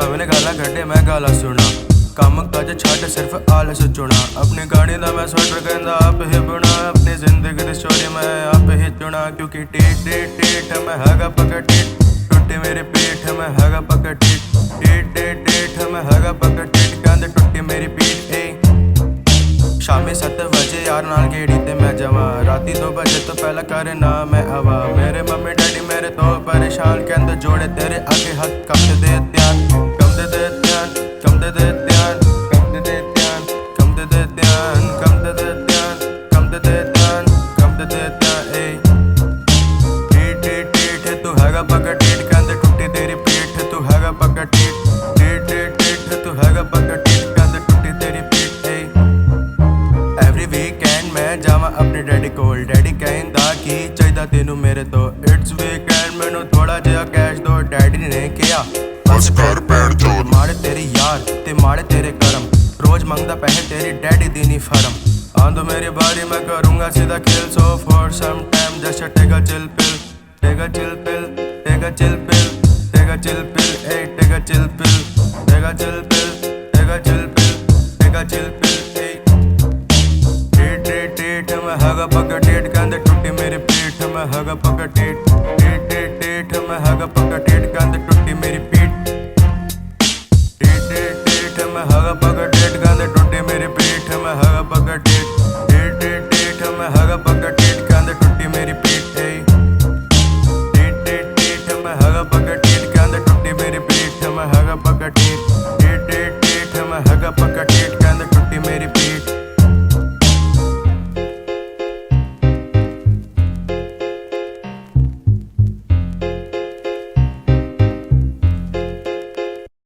भावे ने गाला कड्डे मैं गाला सुना कम काज छड्ड सिर्फ आलस चुना अपनी गाड़ी दा मैं स्वेटर कहंदा आप ही बुना अपनी जिंदगी दी स्टोरी मैं आप ही चुना क्योंकि टीट टीट टीट मैं हैगा पक्का टीट टुट्टी मेरे पीठ मैं हैगा पक्का टीट टीट टीट टीट मैं हैगा पक्का टीट कहंदे टुट्टी मेरी पीठ ए शामी 7 बजे यार नाल गेड़ी ते मैं जावा राती 2 बजे तो पहला करे ना मैं आवा मेरे मम्मी डैडी मेरे तो परेशान कहंदे जोड़े तेरे आगे हाथ कम दे ध्यान कम दे ध्यान कम दे ध्यान कम दे ध्यान कम दे ध्यान कम दे ध्यान कम दे ध्यान कम दे ध्यान ए टीट टीट टीट तू हैगा पक्का टीट कहंदे टुट्टी तेरी पीठ तू हैगा पक्का टीट टीट टीट टीट तू हैगा पक्का टीट कहंदे टुट्टी तेरी पीठ ए एवरी वीकेंड मैं जावा अपने डैडी कोल डैडी कहंदा की चाहीदा तेनू मेरे तो इट्स वीकेंड मैनू थोड़ा जिहा कैश दो डैडी ने कहा बस कर बैठ जाओ माड़े तेरी यार ते माड़े तेरे करम रोज मंगदा पैसे तेरी डैडी दी नी फर्म आंदो मेरी बारी मैं करूंगा सीधा खेल so for some time just take a chill pill take a chill pill take a chill pill take a chill pill ए take a chill pill take a chill pill